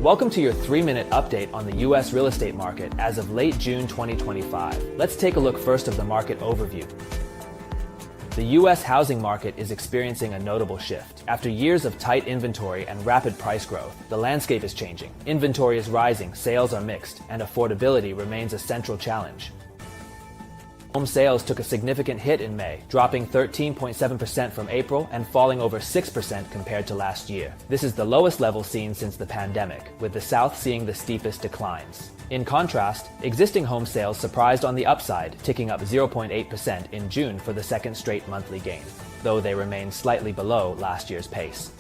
Welcome to your 3-minute update on the U.S. real estate market as of late June 2025. Let's take a look first of the market overview. The U.S. housing market is experiencing a notable shift. After years of tight inventory and rapid price growth, the landscape is changing. Inventory is rising, sales are mixed, and affordability remains a central challenge. Home sales took a significant hit in May, dropping 13.7% from April and falling over 6% compared to last year. This is the lowest level seen since the pandemic, with the South seeing the steepest declines. In contrast, existing home sales surprised on the upside, ticking up 0.8% in June for the second straight monthly gain, though they remain slightly below last year's pace.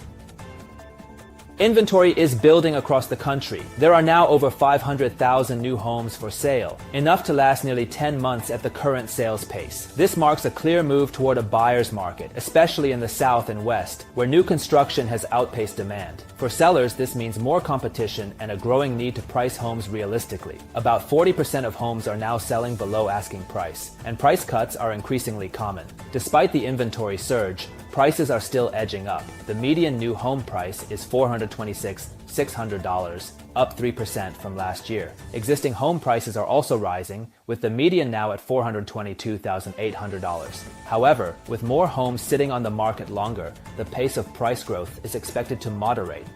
Inventory is building across the country. There are now over 500,000 new homes for sale, enough to last nearly 10 months at the current sales pace. This marks a clear move toward a buyer's market, especially in the South and West, where new construction has outpaced demand. For sellers, this means more competition and a growing need to price homes realistically. About 40% of homes are now selling below asking price, and price cuts are increasingly common. Despite the inventory surge, prices are still edging up. The median new home price is $426,600, up 3% from last year. Existing home prices are also rising, with the median now at $422,800. However, with more homes sitting on the market longer, the pace of price growth is expected to moderate.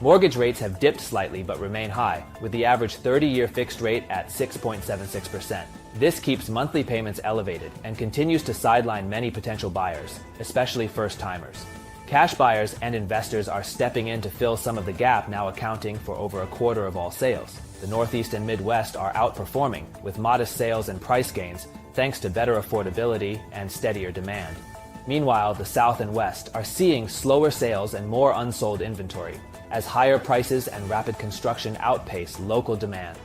Mortgage rates have dipped slightly but remain high, with the average 30-year fixed rate at 6.76%. This keeps monthly payments elevated and continues to sideline many potential buyers, especially first-timers. Cash buyers and investors are stepping in to fill some of the gap, now accounting for over a quarter of all sales. The Northeast and Midwest are outperforming, with modest sales and price gains thanks to better affordability and steadier demand. Meanwhile, the South and West are seeing slower sales and more unsold inventory, as higher prices and rapid construction outpace local demand.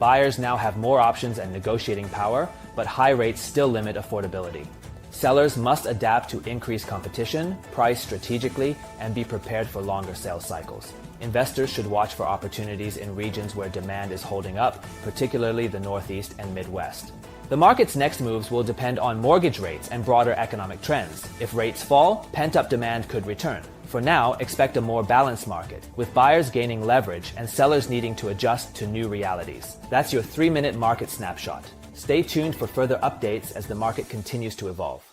Buyers now have more options and negotiating power, but high rates still limit affordability. Sellers must adapt to increased competition, price strategically, and be prepared for longer sales cycles. Investors should watch for opportunities in regions where demand is holding up, particularly the Northeast and Midwest. The market's next moves will depend on mortgage rates and broader economic trends. If rates fall, pent-up demand could return. For now, expect a more balanced market, with buyers gaining leverage and sellers needing to adjust to new realities. That's your 3-minute market snapshot. Stay tuned for further updates as the market continues to evolve.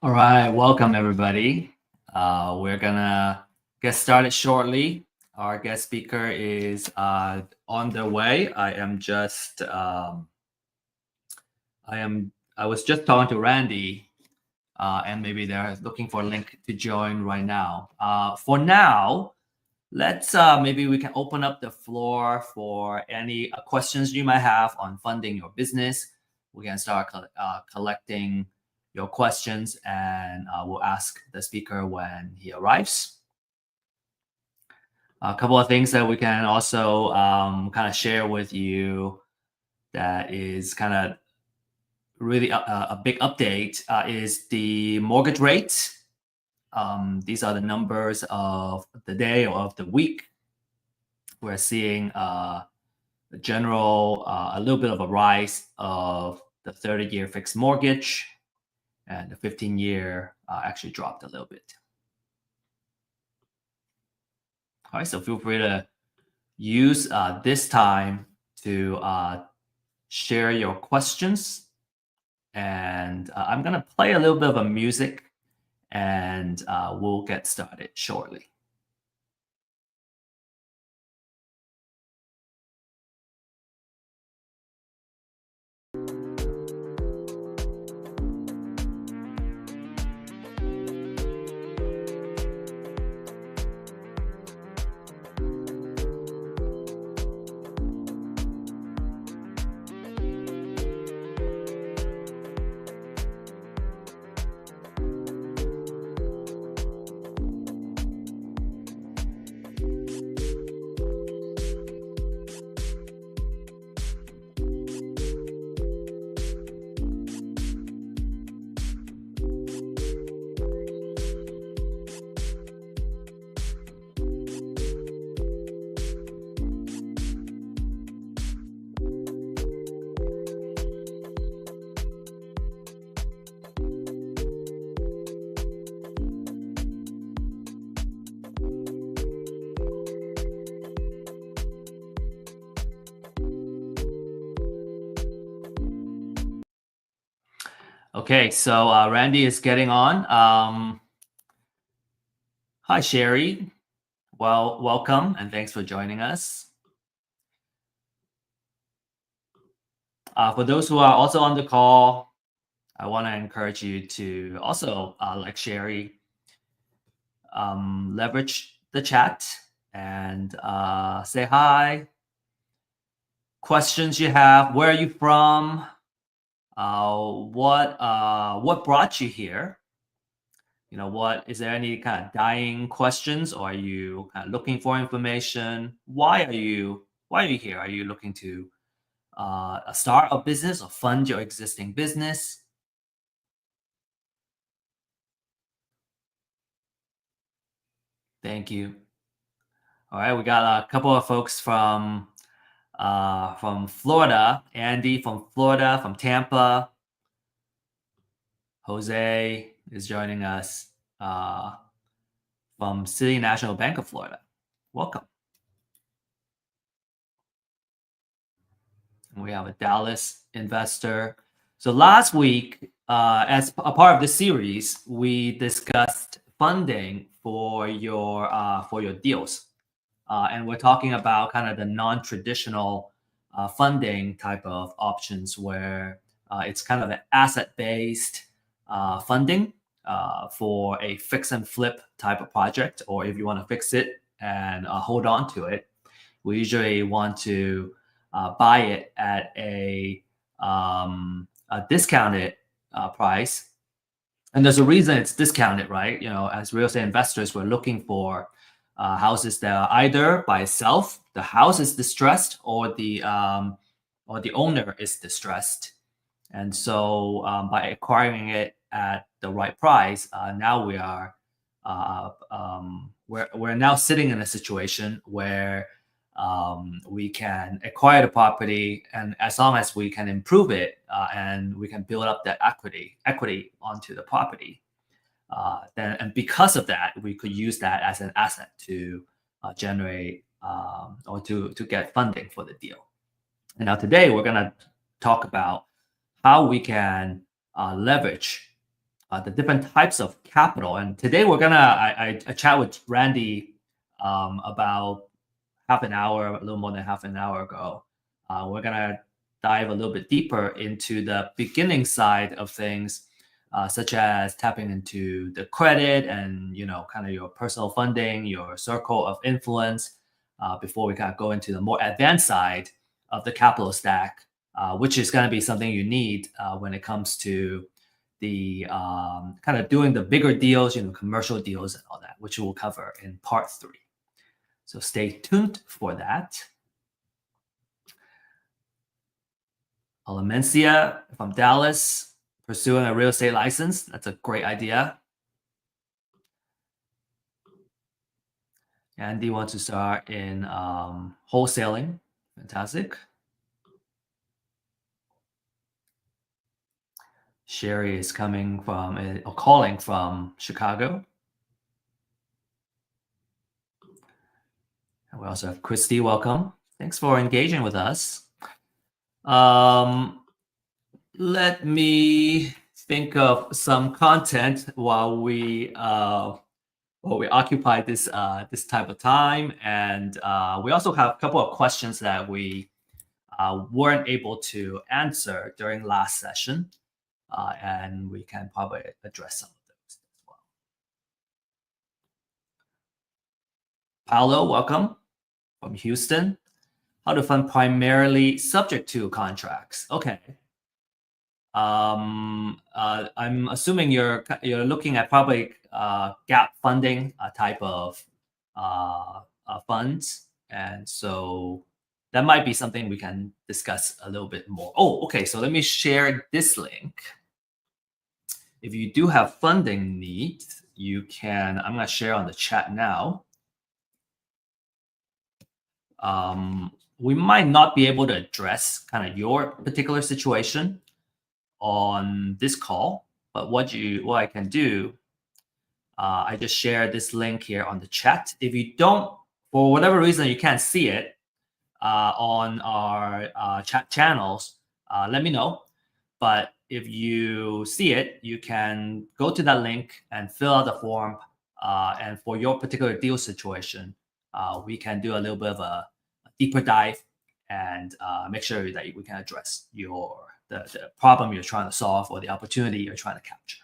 All right, welcome everybody. We're gonna get started shortly. Our guest speaker is on the way. I was just talking to Randy, and maybe they're looking for a link to join right now. For now, let's maybe we can open up the floor for any questions you might have on funding your business. We can start collecting your questions, and we'll ask the speaker when he arrives. A couple of things that we can also kind of share with you that is kind of really a big update is the mortgage rate. These are the numbers of the day or of the week. We're seeing a little bit of a rise of the 30-year fixed mortgage, and the 15-year actually dropped a little bit. All right, so feel free to use this time to share your questions and I'm going to play a little bit of a music, and we'll get started shortly. Okay, so Randy is getting on. Hi, Sherry. Well, welcome, and thanks for joining us. For those who are also on the call, I want to encourage you to also, like Sherry, leverage the chat and say hi. Questions you have, where are you from? What brought you here? You know, what is there any kind of dying questions, or are you kind of looking for information? Why are you here? Are you looking to start a business or fund your existing business? Thank you. All right, we got a couple of folks from Florida. Andy from Florida, from Tampa. Jose is joining us from City National Bank of Florida. Welcome. And we have a Dallas investor. So last week, as a part of the series, we discussed funding for your deals, and we're talking about kind of the non-traditional funding type of options where it's kind of an asset-based funding for a fix and flip type of project, or if you want to fix it and hold on to it. We usually want to buy it at a discounted price, and there's a reason it's discounted, right? You know, as real estate investors, we're looking for houses that are either by itself, the house is distressed, or the owner is distressed. And so by acquiring it at the right price, now we are we're now sitting in a situation where we can acquire the property, and as long as we can improve it and we can build up that equity onto the property, then, and because of that, we could use that as an asset to generate or to get funding for the deal. And now today we're going to talk about how we can leverage the different types of capital. And today we're gonna I chat with Randy about half an hour, a little more than half an hour ago. We're gonna dive a little bit deeper into the beginning side of things, such as tapping into the credit and, you know, kind of your personal funding, your circle of influence, before we kind of go into the more advanced side of the capital stack, which is going to be something you need when it comes to the kind of doing the bigger deals, you know, commercial deals and all that, which we'll cover in part 3. So stay tuned for that. Alamencia from Dallas, pursuing a real estate license. That's a great idea. Andy wants to start in wholesaling. Fantastic. Sherry is coming from or calling from Chicago. And we also have Christy. Welcome. Thanks for engaging with us. let me think of some content while we occupy this this type of time, and we also have a couple of questions that we weren't able to answer during last session, and we can probably address some of those as well. Paolo, welcome from Houston. How to fund primarily subject to contracts? Okay. I'm assuming you're looking at probably gap funding type of funds, and so that might be something we can discuss a little bit more. Oh, okay. So let me share this link. If you do have funding needs, you can. I'm going to share on the chat now. We might not be able to address kind of your particular situation on this call, but what I can do, I just share this link here on the chat. If you don't, for whatever reason, you can't see it on our chat channels, let me know. But if you see it, you can go to that link and fill out the form. And for your particular deal situation, we can do a little bit of a deeper dive and make sure that we can address the problem you're trying to solve or the opportunity you're trying to capture.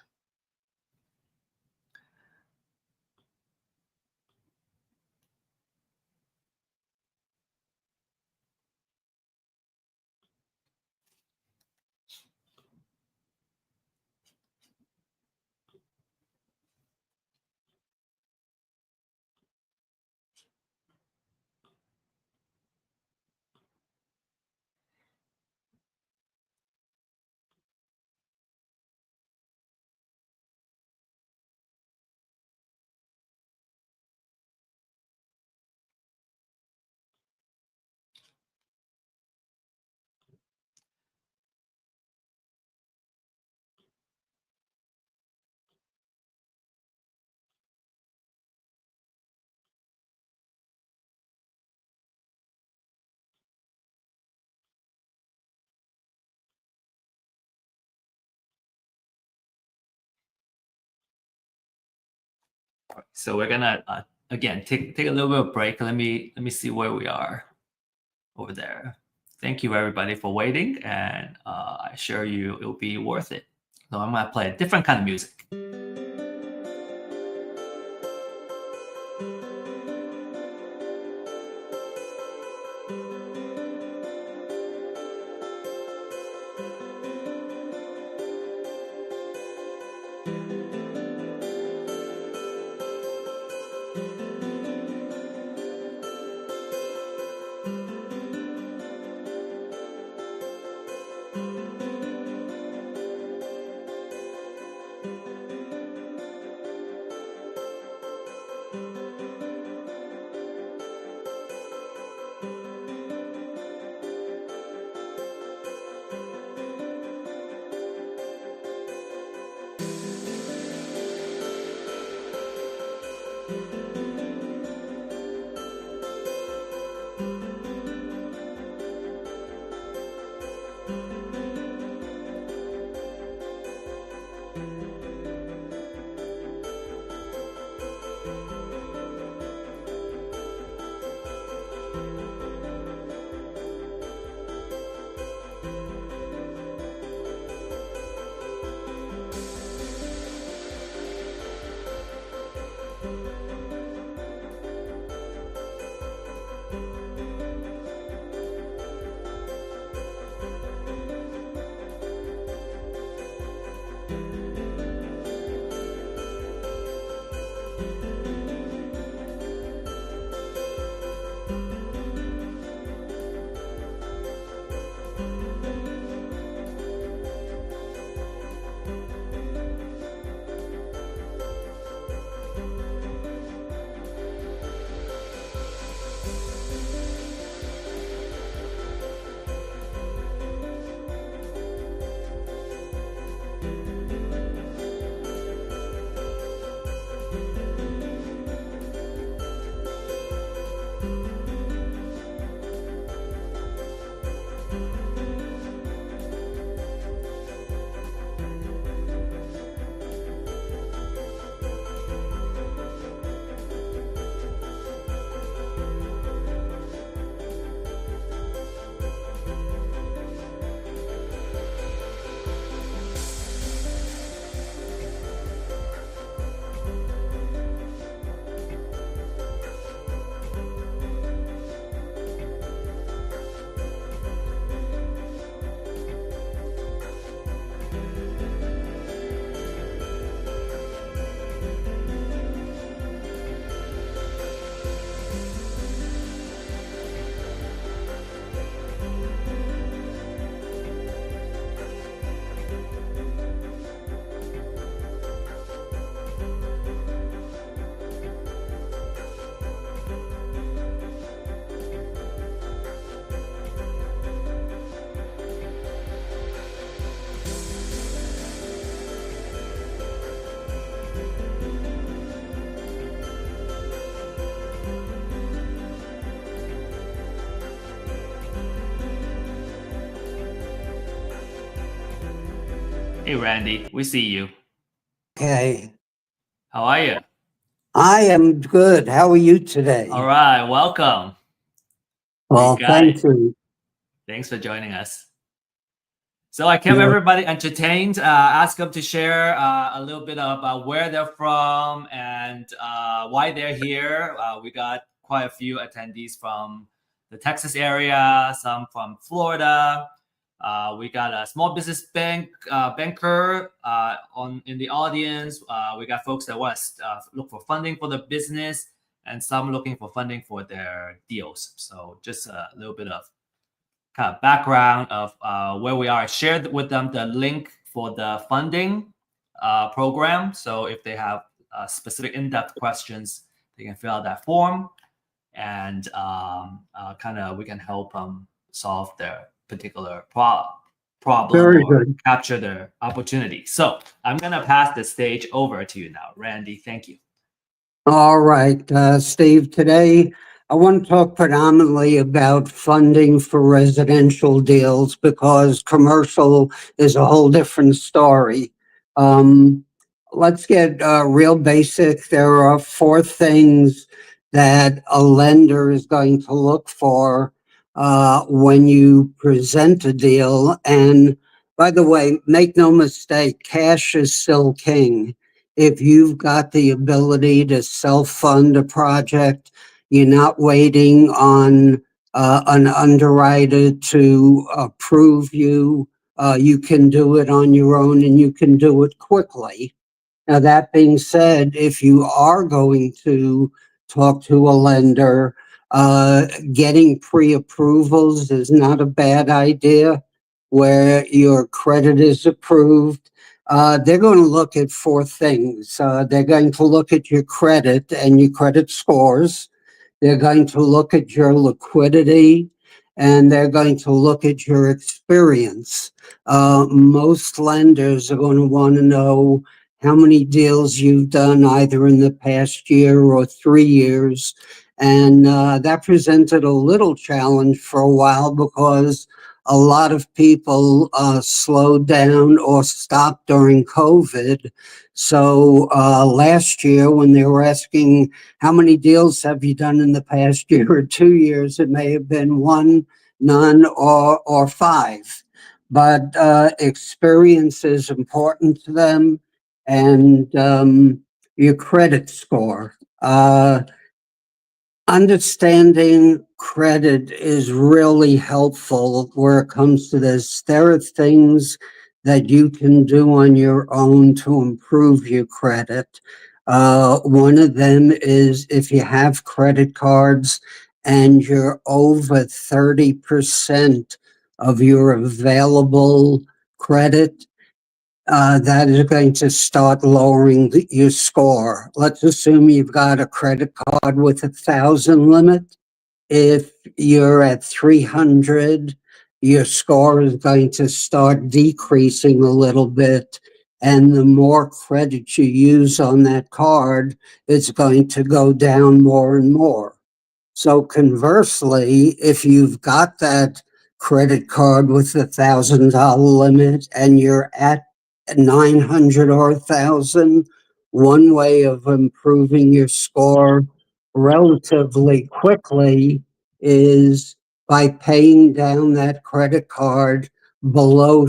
So we're gonna again take a little bit of a break. Let me see where we are over there. Thank you everybody for waiting, and I assure you it'll be worth it. So I'm gonna play a different kind of music. Hey, Randy, we see you. Okay. How are you? I am good. How are you today? All right, welcome. Well, You got thank it. you. Thanks for joining us. So I kept everybody entertained. Ask them to share a little bit about where they're from and why they're here. We got quite a few attendees from the Texas area, some from Florida. We got a small business banker in the audience. We got folks that want to look for funding for the business, and some looking for funding for their deals. So just a little bit of kind of background of where we are. I shared with them the link for the funding program. So if they have specific in-depth questions, they can fill out that form, and kind of we can help them solve their particular problem Very or good. capture their opportunity. So I'm going to pass the stage over to you now, Randy. Thank you. All right, Steve, today I want to talk predominantly about funding for residential deals because commercial is a whole different story. Let's get real basic. There are 4 things that a lender is going to look for when you present a deal. And by the way, make no mistake, cash is still king. If you've got the ability to self-fund a project, you're not waiting on an underwriter to approve you. You can do it on your own and you can do it quickly. Now, that being said, if you are going to talk to a lender, getting pre-approvals is not a bad idea where your credit is approved. They're going to look at 4 things. They're going to look at your credit and your credit scores. They're going to look at your liquidity, and they're going to look at your experience. Most lenders are going to want to know how many deals you've done either in the past year or 3 years. And that presented a little challenge for a while because a lot of people slowed down or stopped during COVID. So last year, when they were asking how many deals have you done in the past year or 2 years, it may have been 1, none, or 5. But experience is important to them, and your credit score. Understanding credit is really helpful where it comes to this. There are things that you can do on your own to improve your credit. One of them is if you have credit cards and you're over 30% of your available credit, that is going to start lowering your score. Let's assume you've got a credit card with 1,000 limit. If you're at 300, your score is going to start decreasing a little bit. And the more credit you use on that card, it's going to go down more and more. So conversely, if you've got that credit card with $1,000 limit and you're at 900 or 1,000, one way of improving your score relatively quickly is by paying down that credit card below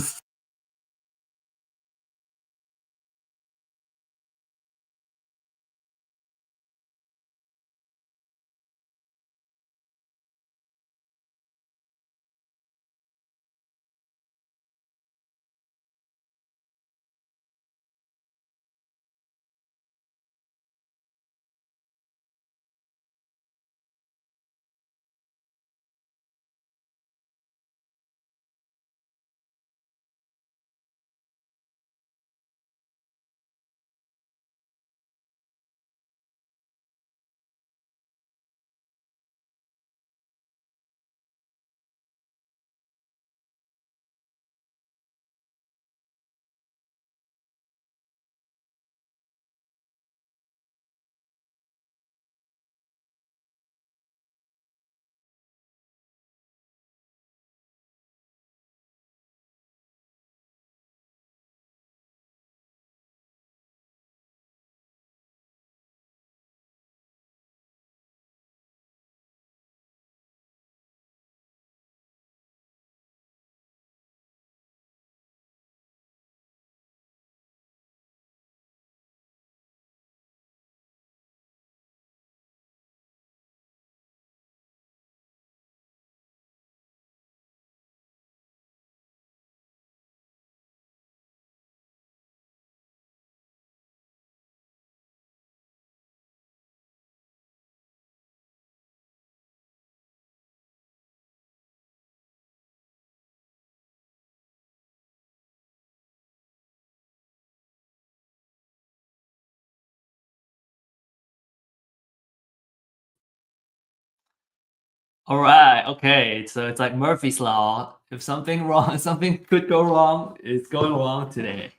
All right. Okay. So it's like Murphy's Law. If something wrong, something could go wrong, it's going wrong today.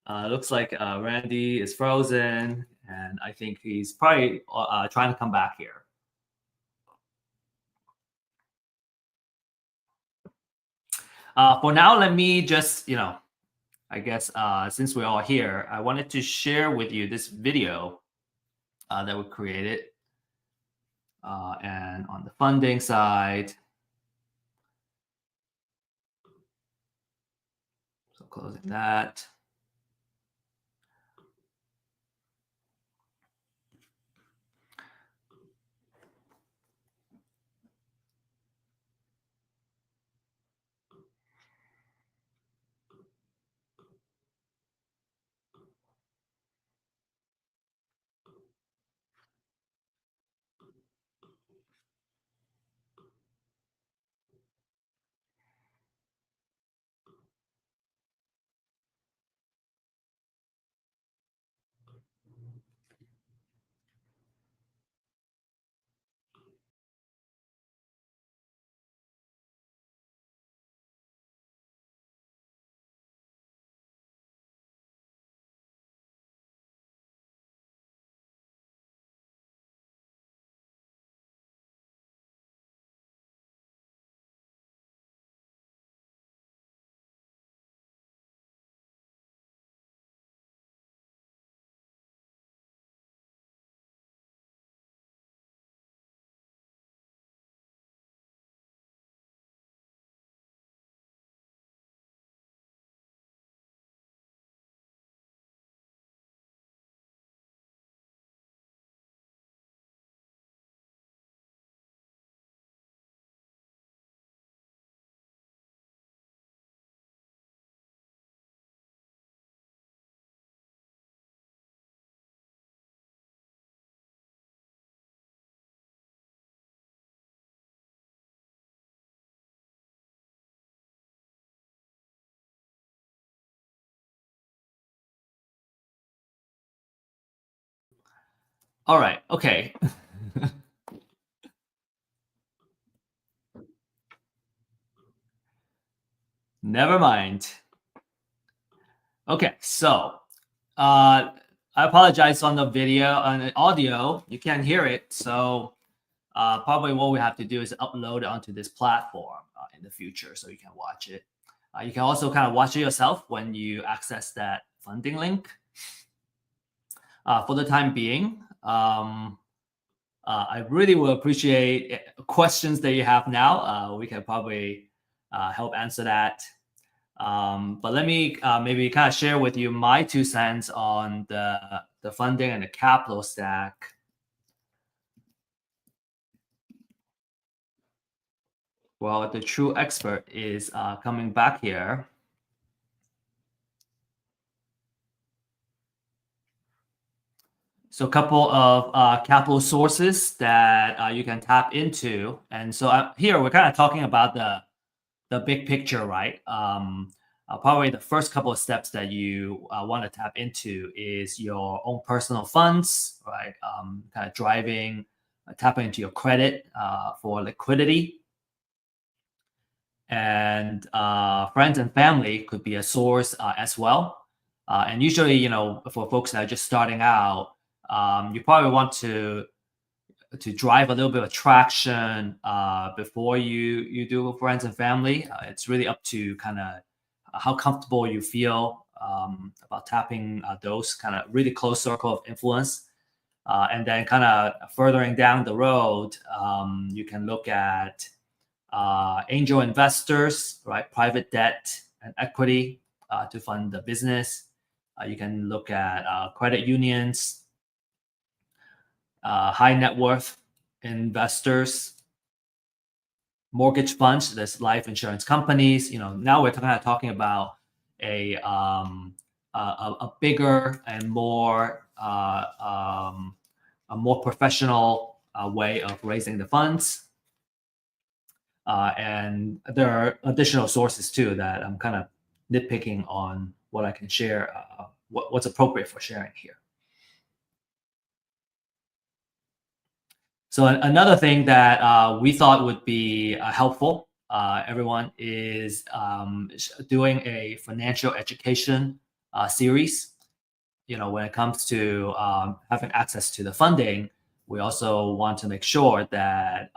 Looks like Randy is frozen, and I think he's probably trying to come back here. For now, let me just, I guess since we're all here, I wanted to share with you this video that we created. And on the funding side, so closing that. All right. Okay. Never mind. Okay, so I apologize on the video, on the audio. You can't hear it. So probably what we have to do is upload it onto this platform in the future so you can watch it. You can also kind of watch it yourself when you access that funding link. For the time being, I really will appreciate questions that you have now. We can probably help answer that. But let me maybe kind of share with you my 2 cents on the funding and the capital stack. Well, the true expert is coming back here. So a couple of capital sources that you can tap into. And so here we're kind of talking about the big picture, right? Probably the first couple of steps that you want to tap into is your own personal funds, right? Kind of tapping into your credit for liquidity. And friends and family could be a source as well. And usually, for folks that are just starting out, you probably want to drive a little bit of traction before you do with friends and family. It's really up to kind of how comfortable you feel about tapping those kind of really close circle of influence. And then kind of furthering down the road, you can look at angel investors, right? Private debt and equity to fund the business. You can look at credit unions, high net worth investors, mortgage funds, there's life insurance companies. Now we're kind of talking about a bigger and more a more professional way of raising the funds. And there are additional sources too that I'm kind of nitpicking on what I can share, what's appropriate for sharing here. So another thing that we thought would be helpful, everyone, is doing a financial education series. When it comes to having access to the funding, we also want to make sure that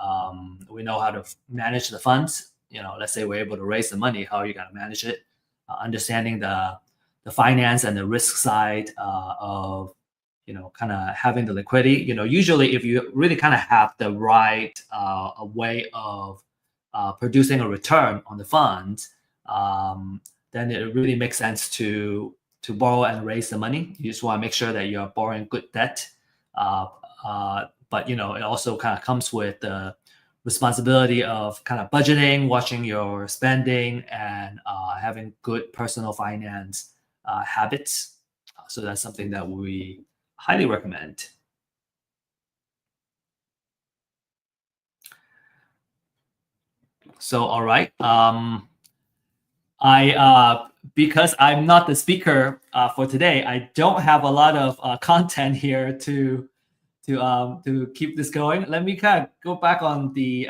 we know how to manage the funds. Let's say we're able to raise the money, how are you going to manage it? Understanding the finance and the risk side of kind of having the liquidity. Usually if you really kind of have the right a way of producing a return on the funds, then it really makes sense to borrow and raise the money. You just want to make sure that you're borrowing good debt. But it also kind of comes with the responsibility of kind of budgeting, watching your spending, and having good personal finance habits. So that's something that we highly recommend. So, all right. Because I'm not the speaker for today, I don't have a lot of content here to keep this going. Let me kind of go back on the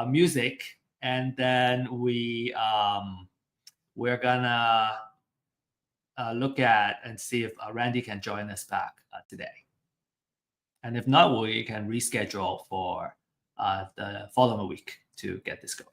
music, and then we're gonna look at and see if Randy can join us back today. And if not, we can reschedule for the following week to get this going.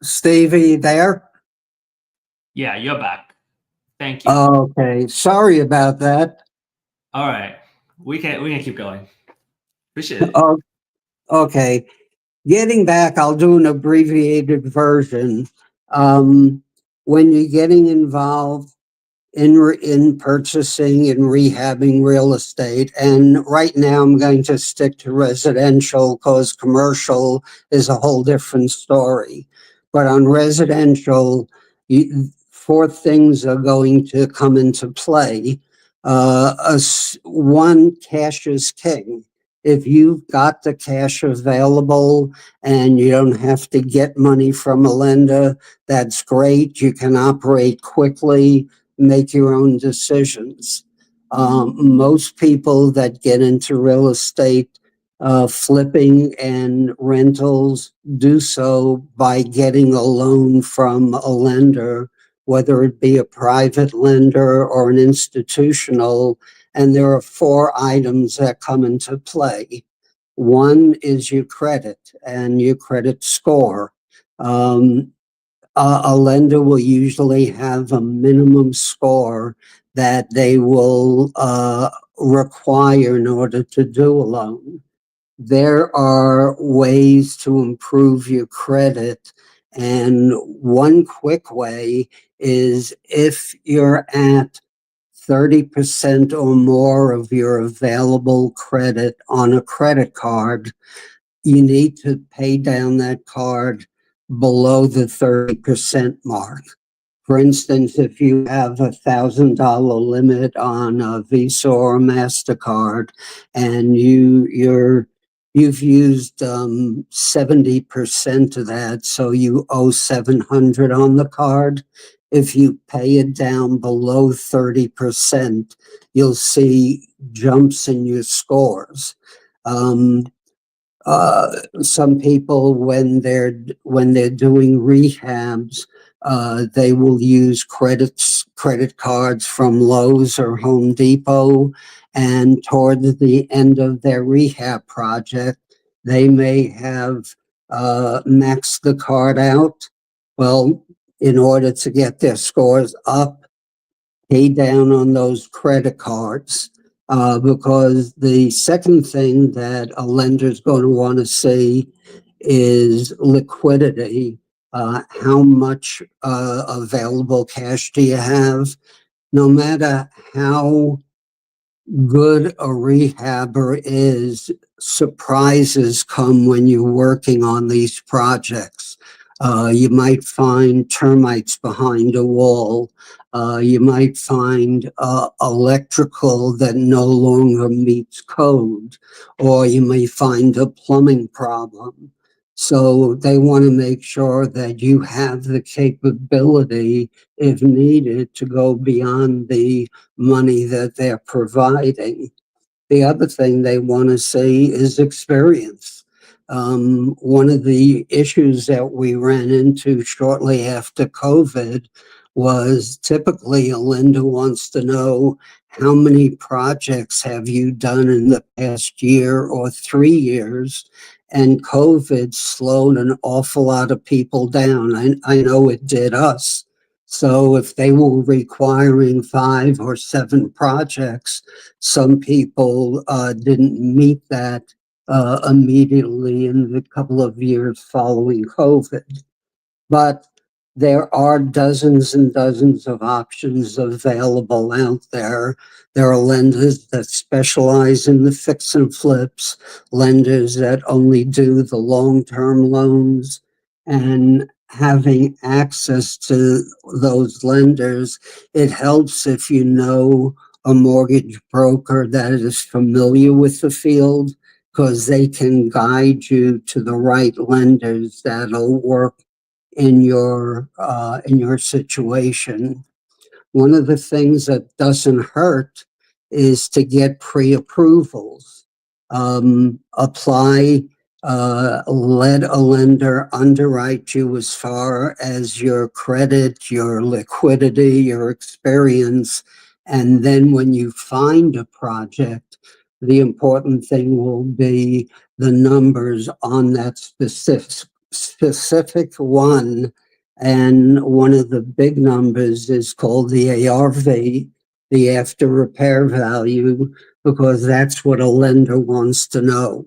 Steve, are you there? Yeah, you're back. Thank you. Okay, sorry about that. All right, we can keep going. Appreciate it. Okay, getting back, I'll do an abbreviated version. When you're getting involved in purchasing and rehabbing real estate, and right now I'm going to stick to residential because commercial is a whole different story. But on residential, four things are going to come into play. One, cash is king. If you've got the cash available and you don't have to get money from a lender, that's great. You can operate quickly, make your own decisions. Most people that get into real estate, flipping and rentals, do so by getting a loan from a lender, whether it be a private lender or an institutional. And there are four items that come into play. One is your credit and your credit score. A lender will usually have a minimum score that they will require in order to do a loan. There are ways to improve your credit, and one quick way is if you're at 30% or more of your available credit on a credit card, you need to pay down that card below the 30% mark. For instance, if you have $1,000 limit on a Visa or MasterCard and you've used 70% of that, so you owe $700 on the card. If you pay it down below 30%, you'll see jumps in your scores. Some people, when they're doing rehabs, they will use credit cards from Lowe's or Home Depot, and towards the end of their rehab project, they may have maxed the card out. Well, in order to get their scores up, pay down on those credit cards. Because the second thing that a lender is going to want to see is liquidity. How much available cash do you have? No matter how good a rehabber is, surprises come when you're working on these projects. You might find termites behind a wall. You might find electrical that no longer meets code, or you may find a plumbing problem. So they want to make sure that you have the capability, if needed, to go beyond the money that they're providing. The other thing they want to see is experience. One of the issues that we ran into shortly after COVID was typically a lender wants to know how many projects have you done in the past year or 3 years. And COVID slowed an awful lot of people down. I know it did us. So if they were requiring 5 or 7 projects, some people didn't meet that immediately in the couple of years following COVID. But there are dozens and dozens of options available out there. There are lenders that specialize in the fix and flips, lenders that only do the long-term loans, and having access to those lenders, it helps if you know a mortgage broker that is familiar with the field, because they can guide you to the right lenders that'll work in your situation. One of the things that doesn't hurt is to get pre-approvals. Apply, let a lender underwrite you as far as your credit, your liquidity, your experience, and then when you find a project, the important thing will be the numbers on that specific one. And one of the big numbers is called the ARV, the after repair value, because that's what a lender wants to know.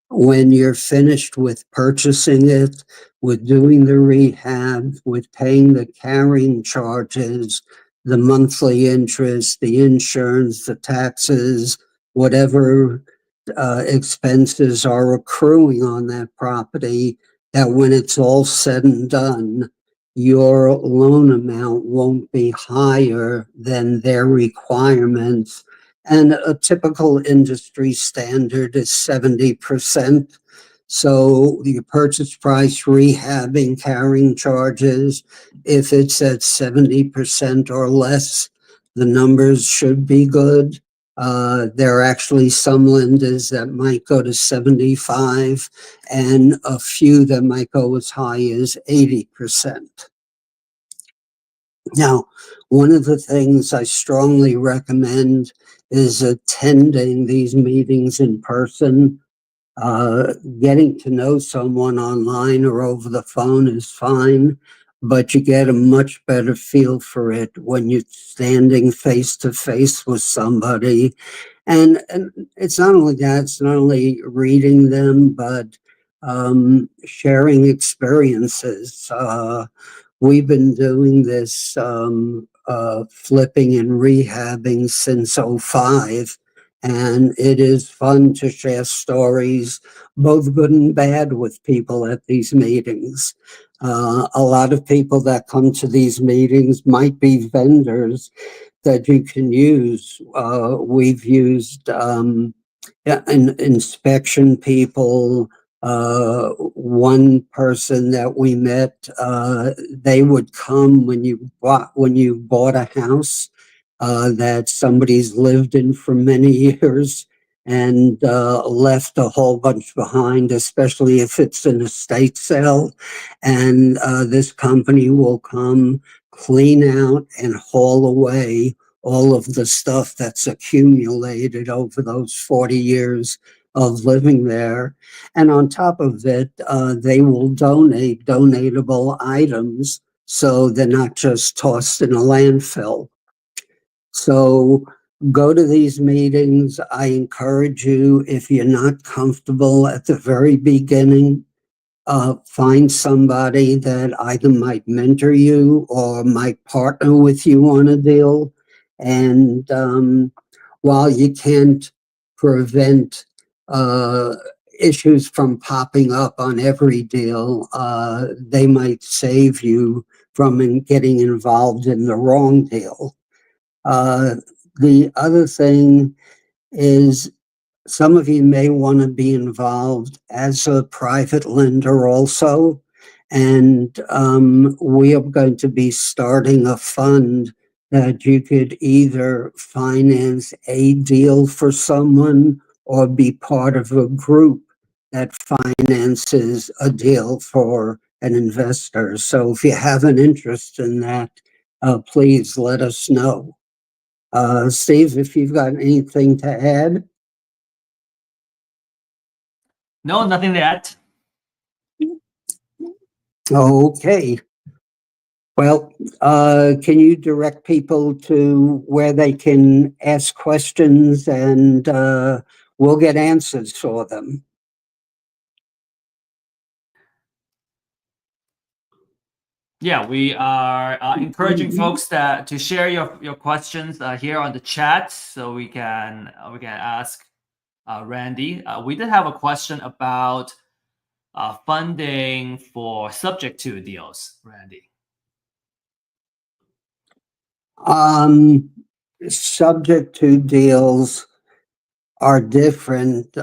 When you're finished with purchasing it, with doing the rehab, with paying the carrying charges, the monthly interest, the insurance, the taxes, whatever expenses are accruing on that property, that when it's all said and done, your loan amount won't be higher than their requirements. And a typical industry standard is 70%. So your purchase price, rehabbing, carrying charges, if it's at 70% or less, the numbers should be good. There are actually some lenders that might go to 75 and a few that might go as high as 80%. Now, one of the things I strongly recommend is attending these meetings in person. Getting to know someone online or over the phone is fine, but you get a much better feel for it when you're standing face to face with somebody. And it's not only that, it's not only reading them, but sharing experiences. We've been doing this flipping and rehabbing since '05. And it is fun to share stories, both good and bad, with people at these meetings. A lot of people that come to these meetings might be vendors that you can use. We've used inspection people. One person that we met, they would come when you bought a house that somebody's lived in for many years and left a whole bunch behind, especially if it's an estate sale. And this company will come, clean out, and haul away all of the stuff that's accumulated over those 40 years of living there. And on top of it, they will donate donatable items, so they're not just tossed in a landfill. So go to these meetings. I encourage you, if you're not comfortable at the very beginning, find somebody that either might mentor you or might partner with you on a deal. And while you can't prevent issues from popping up on every deal, they might save you from getting involved in the wrong deal. The other thing is, some of you may want to be involved as a private lender also. And we are going to be starting a fund that you could either finance a deal for someone or be part of a group that finances a deal for an investor. So if you have an interest in that, please let us know. Steve, if you've got anything to add. No, nothing to add. Okay. Well, can you direct people to where they can ask questions, and we'll get answers for them? Yeah, we are encouraging folks to share your questions here on the chat, so we can ask Randy. We did have a question about funding for subject to deals, Randy. Subject to deals are different.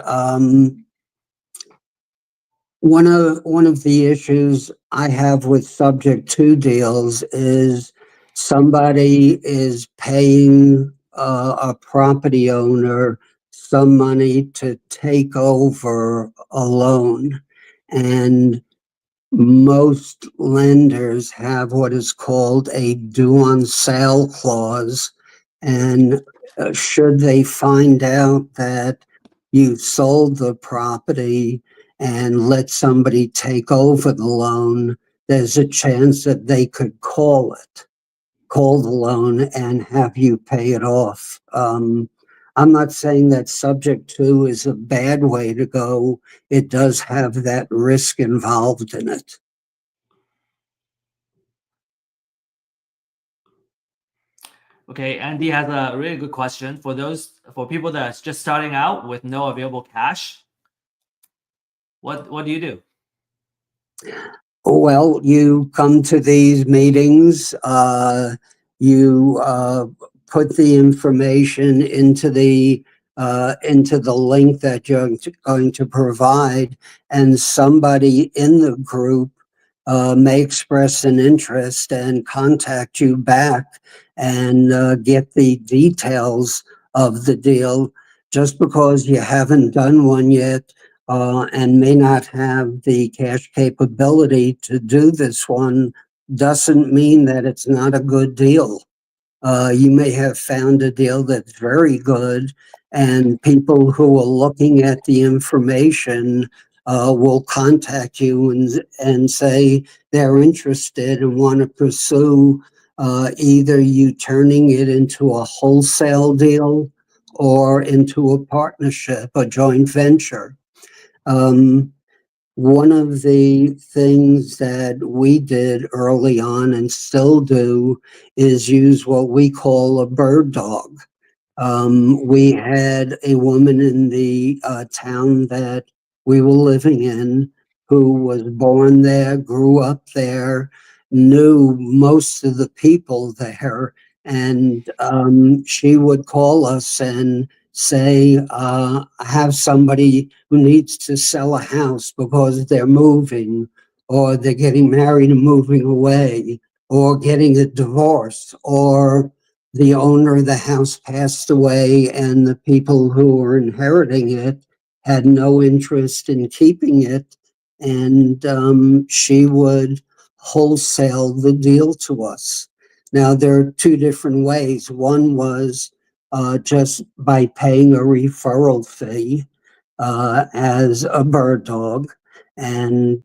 One of the issues I have with subject to deals is somebody is paying a property owner some money to take over a loan, and most lenders have what is called a due on sale clause. And should they find out that you sold the property and let somebody take over the loan, there's a chance that they could call the loan and have you pay it off. I'm not saying that subject to is a bad way to go. It does have that risk involved in it. Okay, Andy has a really good question for people that's just starting out with no available cash. What do you do? Well, you come to these meetings, you put the information into the link that you're going to provide, and somebody in the group may express an interest and contact you back, and get the details of the deal. Just because you haven't done one yet and may not have the cash capability to do this one doesn't mean that it's not a good deal. You may have found a deal that's very good, and people who are looking at the information will contact you and say they're interested and want to pursue either you turning it into a wholesale deal or into a partnership, a joint venture. Um, One of the things that we did early on and still do is use what we call a bird dog. We had a woman in the town that we were living in who was born there, grew up there, knew most of the people there, and she would call us and say, I have somebody who needs to sell a house because they're moving, or they're getting married and moving away, or getting a divorce, or the owner of the house passed away and the people who were inheriting it had no interest in keeping it. And she would wholesale the deal to us. Now, there are two different ways. One was just by paying a referral fee as a bird dog. And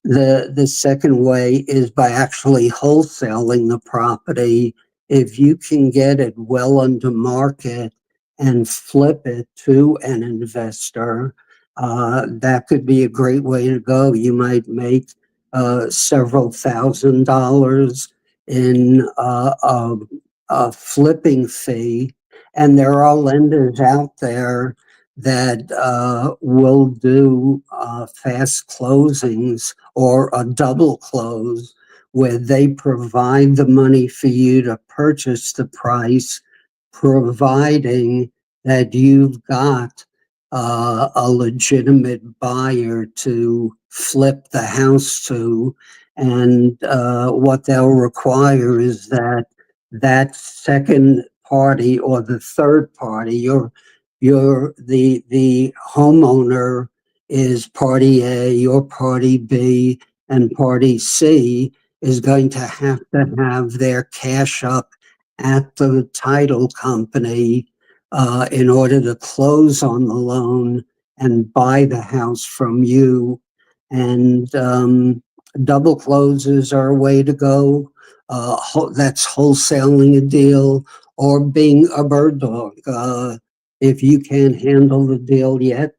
the second way is by actually wholesaling the property. If you can get it well under market and flip it to an investor, that could be a great way to go. You might make several $1,000s in a flipping fee. And there are lenders out there that will do fast closings or a double close where they provide the money for you to purchase the price, providing that you've got a legitimate buyer to flip the house to. And what they'll require is that that second party or the third party, the homeowner is party A, your party B, and party C is going to have their cash up at the title company in order to close on the loan and buy the house from you. And double closes are a way to go. That's wholesaling a deal or being a bird dog. If you can't handle the deal yet,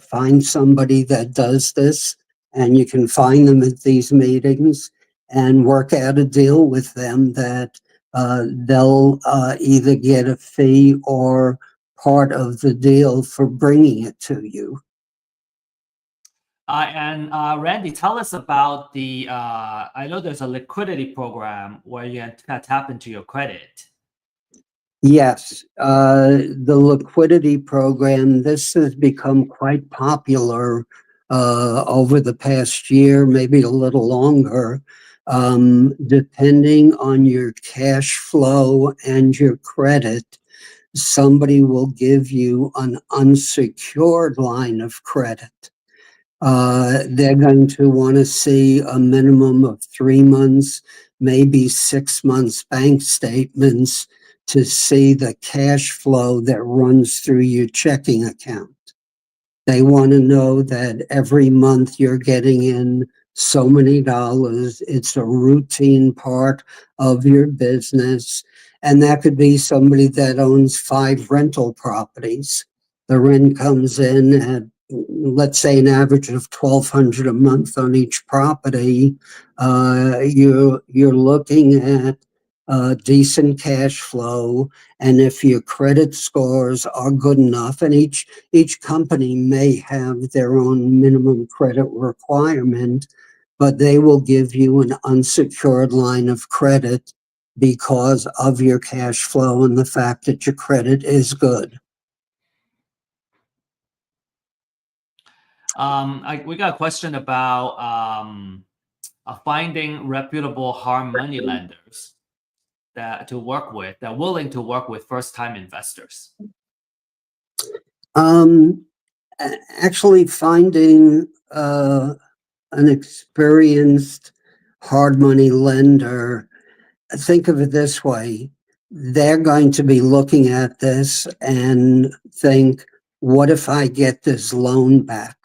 find somebody that does this, and you can find them at these meetings and work out a deal with them that they'll either get a fee or part of the deal for bringing it to you. And Randy, tell us about the, I know there's a liquidity program where you can tap into your credit. Yes, the liquidity program, this has become quite popular over the past year, maybe a little longer, depending on your cash flow and your credit. Somebody will give you an unsecured line of credit. They're going to want to see a minimum of 3 months, maybe 6 months bank statements to see the cash flow that runs through your checking account. They want to know that every month you're getting in so many dollars. It's a routine part of your business. And that could be somebody that owns 5 rental properties. The rent comes in at, let's say, an average of $1,200 a month on each property. You're looking at decent cash flow, and if your credit scores are good enough, and each company may have their own minimum credit requirement, but they will give you an unsecured line of credit because of your cash flow and the fact that your credit is good. We got a question about finding reputable hard money lenders. to work with, that are willing to work with first-time investors? Actually finding an experienced hard money lender, think of it this way. They're going to be looking at this and think, what if I get this loan back?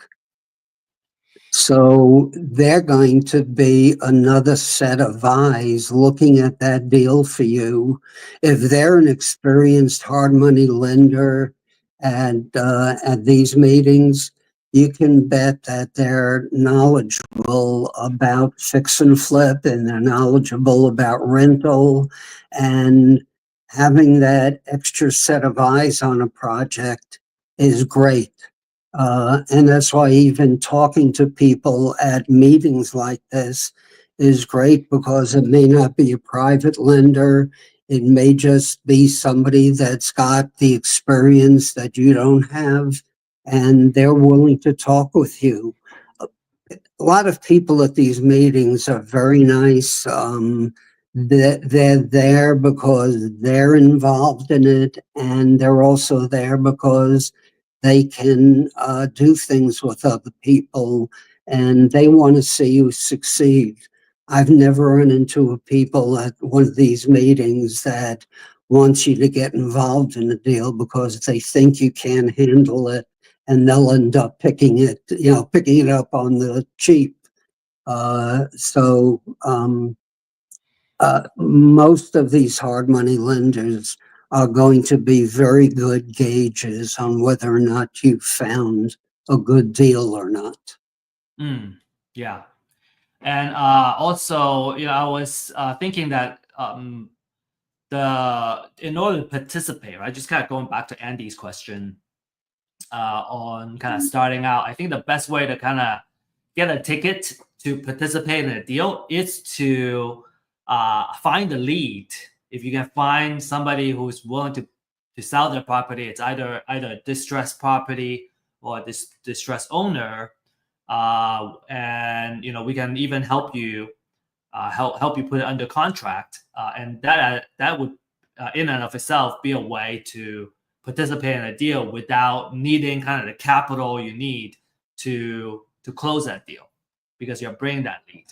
So they're going to be another set of eyes looking at that deal for you. If they're an experienced hard money lender at these meetings, you can bet that they're knowledgeable about fix and flip, and they're knowledgeable about rental, and having that extra set of eyes on a project is great. And that's why even talking to people at meetings like this is great, because it may not be a private lender. It may just be somebody that's got the experience that you don't have, and they're willing to talk with you. A lot of people at these meetings are very nice. They're there because they're involved in it, and they're also there because they can do things with other people, and they want to see you succeed. I've never run into a people at one of these meetings that wants you to get involved in a deal because they think you can't handle it, and they'll end up picking it up on the cheap. Most of these hard money lenders are going to be very good gauges on whether or not you found a good deal or not. Yeah. And also, I was thinking that in order to participate, right, just kind of going back to Andy's question on kind of starting out, I think the best way to kind of get a ticket to participate in a deal is to find a lead. If you can find somebody who's willing to sell their property, it's either a distressed property or a distressed owner, and we can even help you put it under contract, and that would in and of itself be a way to participate in a deal without needing kind of the capital you need to close that deal, because you're bringing that lead.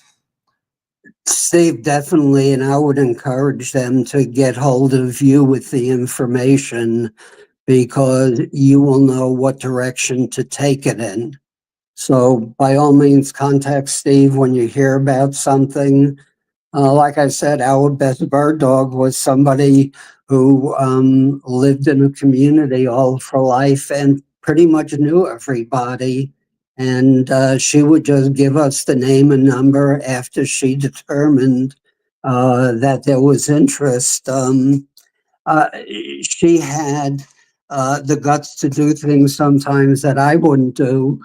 Steve, definitely, and I would encourage them to get hold of you with the information, because you will know what direction to take it in. So by all means, contact Steve when you hear about something. Like I said, our best bird dog was somebody who lived in a community all her life and pretty much knew everybody. And she would just give us the name and number after she determined that there was interest. She had the guts to do things sometimes that I wouldn't do.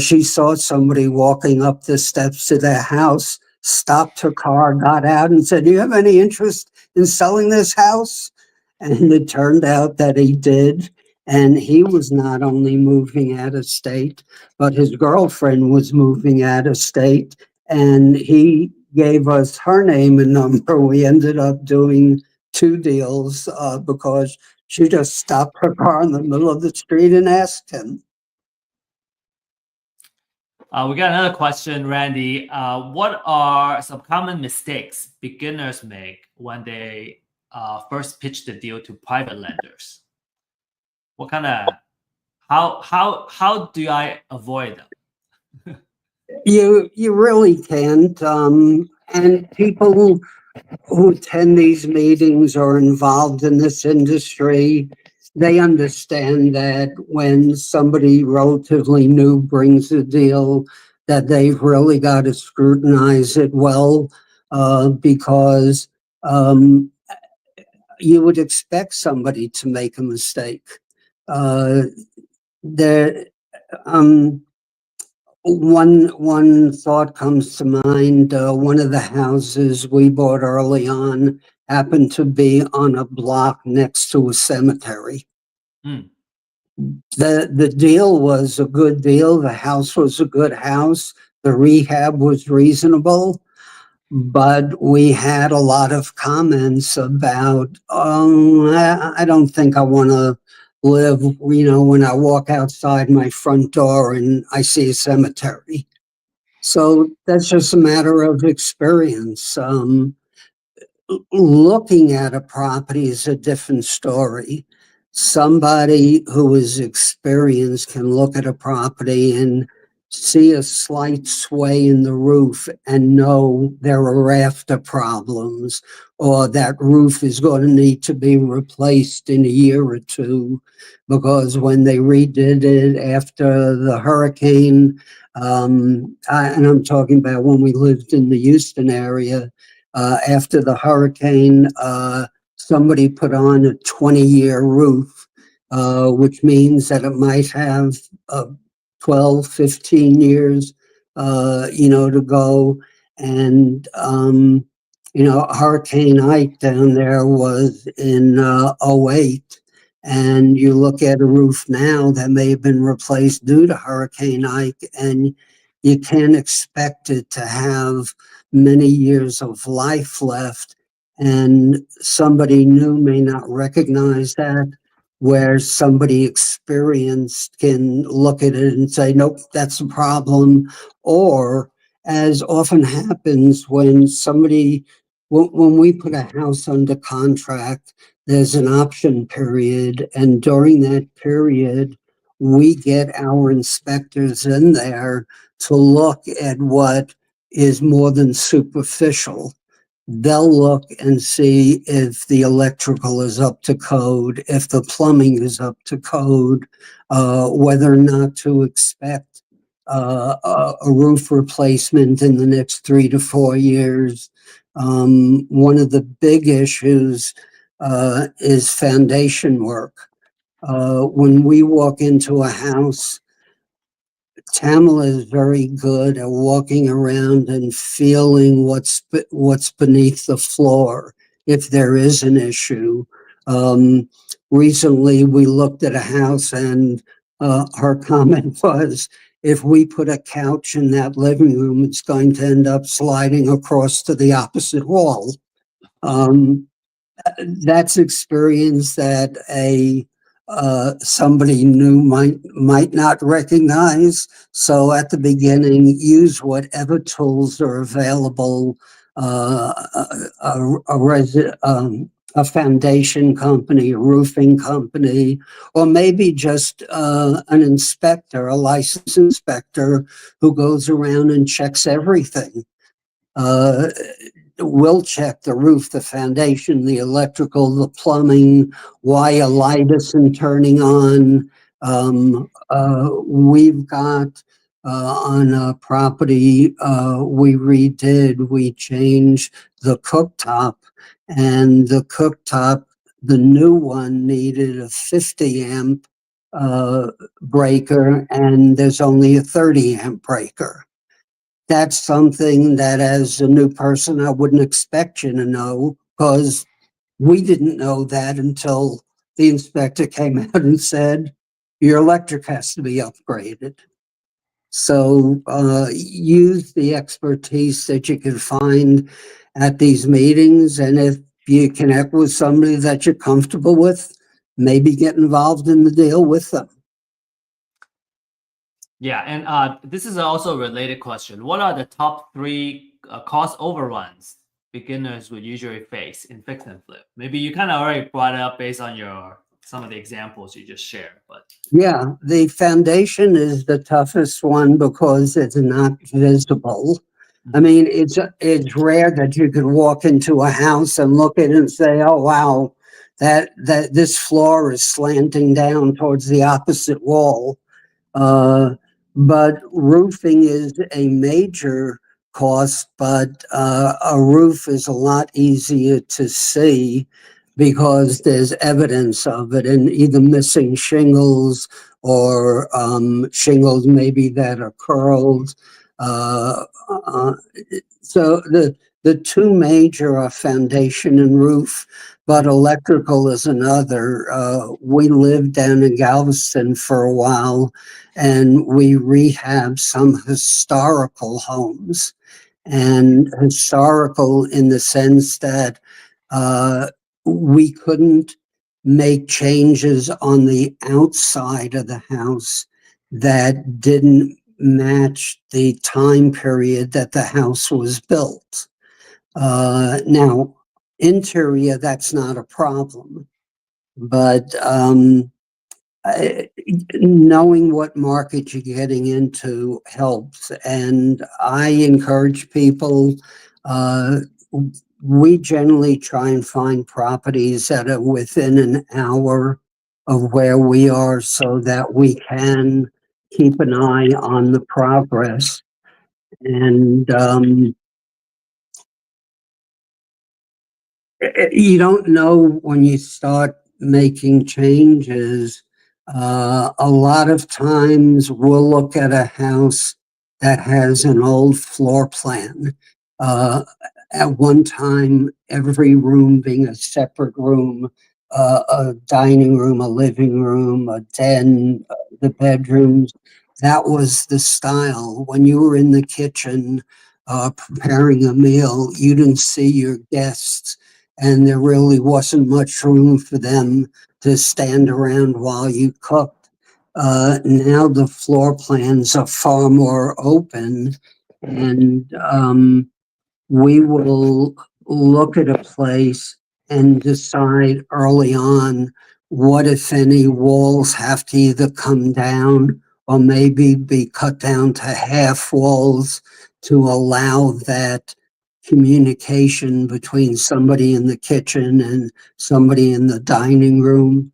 She saw somebody walking up the steps to their house, stopped her car, got out and said, "Do you have any interest in selling this house?" And it turned out that he did. And he was not only moving out of state, but his girlfriend was moving out of state. And he gave us her name and number. We ended up doing 2 deals because she just stopped her car in the middle of the street and asked him. We got another question, Randy. What are some common mistakes beginners make when they first pitch the deal to private lenders? What kind of how do I avoid them? You really can't. And people who attend these meetings or are involved in this industry, they understand that when somebody relatively new brings a deal, that they've really got to scrutinize it well, because you would expect somebody to make a mistake. One thought comes to mind. One of the houses we bought early on happened to be on a block next to a cemetery. The deal was a good deal. The house was a good house. The rehab was reasonable. but we had a lot of comments about, I don't think I want to live, when I walk outside my front door and I see a cemetery. So that's just a matter of experience. Looking at a property is a different story. Somebody who is experienced can look at a property and see a slight sway in the roof and know there are rafter problems, or that roof is going to need to be replaced in a year or two, because when they redid it after the hurricane, and I'm talking about when we lived in the Houston area, after the hurricane, somebody put on a 20-year roof, which means that it might have 12, 15 years, to go. And, Hurricane Ike down there was in 08. And you look at a roof now that may have been replaced due to Hurricane Ike, and you can't expect it to have many years of life left. And somebody new may not recognize that, where somebody experienced can look at it and say, nope, that's a problem. Or, as often happens when when we put a house under contract, there's an option period. And during that period, we get our inspectors in there to look at what is more than superficial. They'll look and see if the electrical is up to code, if the plumbing is up to code, whether or not to expect a roof replacement in the next 3 to 4 years. One of the big issues is foundation work. When we walk into a house, Tamela is very good at walking around and feeling what's beneath the floor, if there is an issue. Recently, we looked at a house, and her comment was, if we put a couch in that living room, it's going to end up sliding across to the opposite wall. That's experience that somebody new might not recognize. So at the beginning, use whatever tools are available. A foundation company, a roofing company, or maybe just an inspector, a licensed inspector who goes around and checks everything. We'll check the roof, the foundation, the electrical, the plumbing, why a light isn't turning on. We've got on a property we changed the cooktop, and the cooktop, the new one, needed a 50 amp breaker, and there's only a 30 amp breaker. That's something that, as a new person, I wouldn't expect you to know, because we didn't know that until the inspector came out and said, your electric has to be upgraded. So use the expertise that you can find at these meetings. And if you connect with somebody that you're comfortable with, maybe get involved in the deal with them. Yeah, and this is also a related question. What are the top 3 cost overruns beginners would usually face in fix and flip? Maybe you kind of already brought it up based on some of the examples you just shared, but yeah, the foundation is the toughest one because it's not visible. I mean, it's rare that you could walk into a house and look at it and say, oh, wow, that this floor is slanting down towards the opposite wall. But roofing is a major cost, but a roof is a lot easier to see because there's evidence of it, and either missing shingles or shingles maybe that are curled. So the 2 major are foundation and roof, but electrical is another. We lived down in Galveston for a while, and we rehabbed some historical homes. and historical in the sense that we couldn't make changes on the outside of the house that didn't match the time period that the house was built. Now, interior, that's not a problem, but knowing what market you're getting into helps. And I encourage people, we generally try and find properties that are within an hour of where we are so that we can keep an eye on the progress. And you don't know when you start making changes. A lot of times we'll look at a house that has an old floor plan. At one time, every room being a separate room, a dining room, a living room, a den, the bedrooms. That was the style. When you were in the kitchen preparing a meal, you didn't see your guests, and there really wasn't much room for them to stand around while you cooked. Now the floor plans are far more open, and we will look at a place and decide early on what, if any, walls have to either come down or maybe be cut down to half walls to allow that communication between somebody in the kitchen and somebody in the dining room.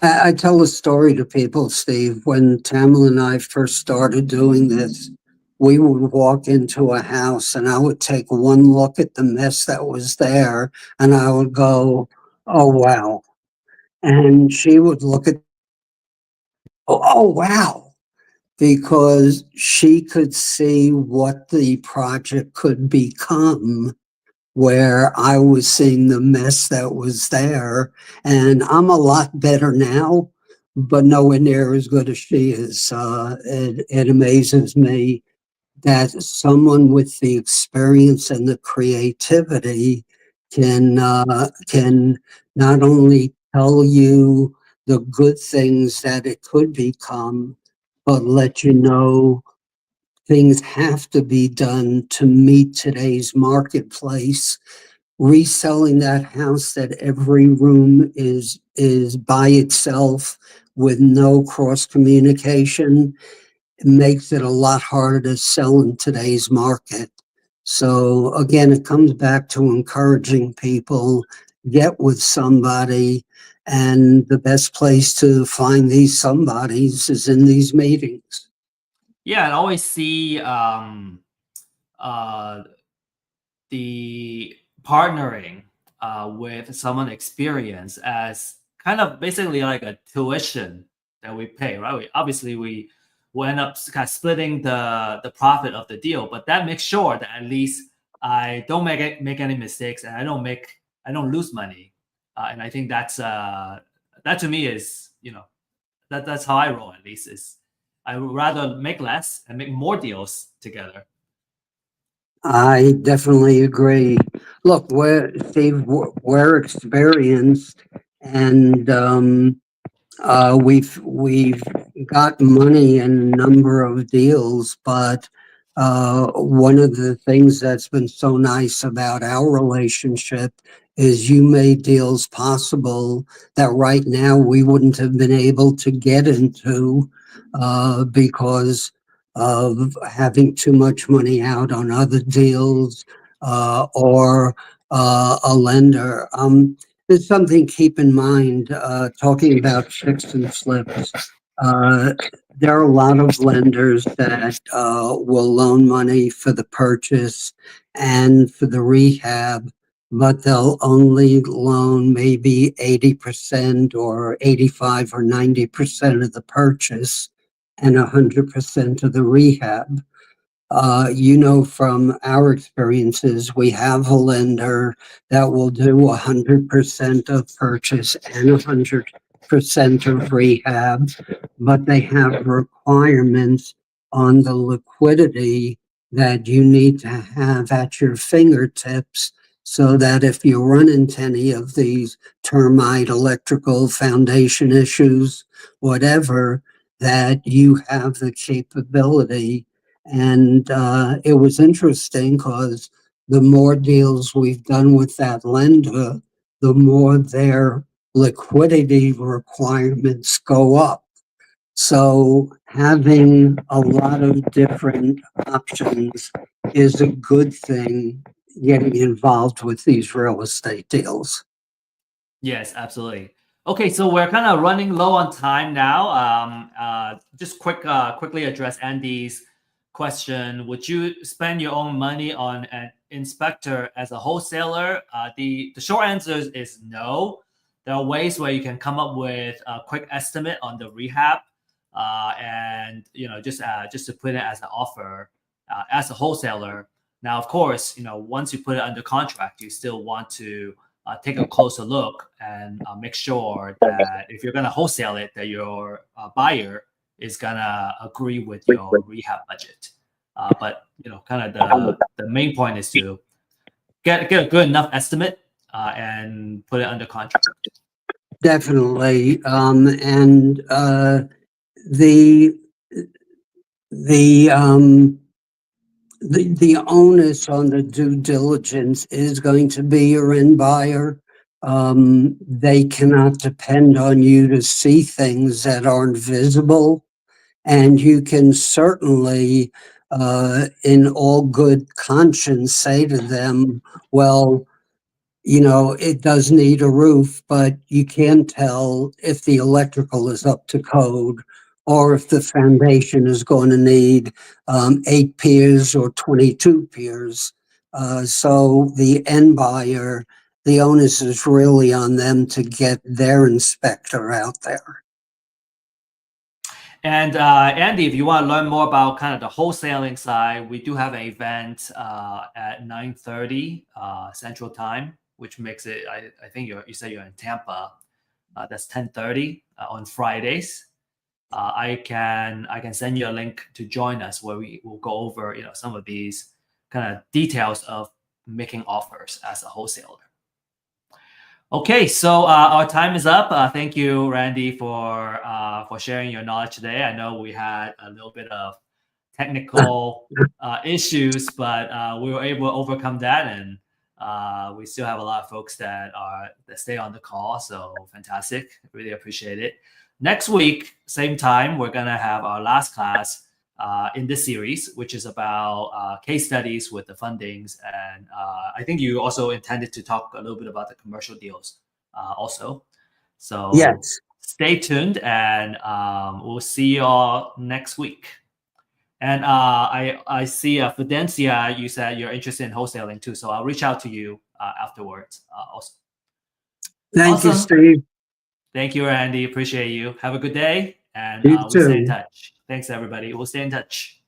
I tell a story to people, Steve. When Tamela and I first started doing this, we would walk into a house and I would take one look at the mess that was there and I would go, oh, wow. And she would look at, oh, wow, because she could see what the project could become, where I was seeing the mess that was there. And I'm a lot better now, but nowhere near as good as she is. It amazes me that someone with the experience and the creativity can not only tell you the good things that it could become, but let you know things have to be done to meet today's marketplace. Reselling that house that every room is by itself with no cross communication makes it a lot harder to sell in today's market. So again, it comes back to encouraging people, get with somebody, and the best place to find these somebodies is in these meetings. Yeah, I always see the partnering with someone experienced as kind of basically like a tuition that we pay, right? We end up kind of splitting the profit of the deal, but that makes sure that at least I don't make any mistakes and I don't lose money. And I think that to me is, that's how I roll. At least is I would rather make less and make more deals together. I definitely agree. Look, we're experienced, and we've got money in a number of deals, but one of the things that's been so nice about our relationship is you made deals possible that right now we wouldn't have been able to get into because of having too much money out on other deals or a lender. There's something to keep in mind, talking about fix and flips. There are a lot of lenders that will loan money for the purchase and for the rehab, but they'll only loan maybe 80% or 85 or 90% of the purchase and 100% of the rehab. From our experiences, we have a lender that will do 100% of purchase and percent of rehab, but they have requirements on the liquidity that you need to have at your fingertips so that if you run into any of these termite, electrical, foundation issues, whatever, that you have the capability. And it was interesting because the more deals we've done with that lender, the more their liquidity requirements go up. So having a lot of different options is a good thing getting involved with these real estate deals. Yes, absolutely. Okay, so we're kind of running low on time now. Just quickly address Andy's question. Would you spend your own money on an inspector as a wholesaler? The short answer is no. There are ways where you can come up with a quick estimate on the rehab, and just to put it as an offer as a wholesaler. Now, of course, once you put it under contract, you still want to take a closer look and make sure that if you're going to wholesale it, that your buyer is going to agree with your rehab budget. But kind of the main point is to get a good enough estimate and put it under contract. Definitely. And the onus on the due diligence is going to be your end buyer. They cannot depend on you to see things that aren't visible. And you can certainly, in all good conscience, say to them, well, it does need a roof, but you can't tell if the electrical is up to code or if the foundation is going to need 8 piers or 22 piers. So the end buyer, the onus is really on them to get their inspector out there. And Andy, if you want to learn more about kind of the wholesaling side, we do have an event at 9:30 Central Time, which makes it, I think you said you're in Tampa. That's 10:30 on Fridays. I can send you a link to join us where we will go over some of these kind of details of making offers as a wholesaler. Okay, so our time is up. Thank you, Randy, for sharing your knowledge today. I know we had a little bit of technical issues, but we were able to overcome that, and we still have a lot of folks that stay on the call. So fantastic! Really appreciate it. Next week, same time, we're gonna have our last class in this series, which is about case studies with the fundings. And I think you also intended to talk a little bit about the commercial deals also. So yes, stay tuned, and we'll see you all next week. And I see Fidencia, you said you're interested in wholesaling too. So I'll reach out to you afterwards also. Thank you, Steve. Thank you, Randy. Appreciate you. Have a good day, and You we'll stay in too. touch. Thanks, everybody. We'll stay in touch.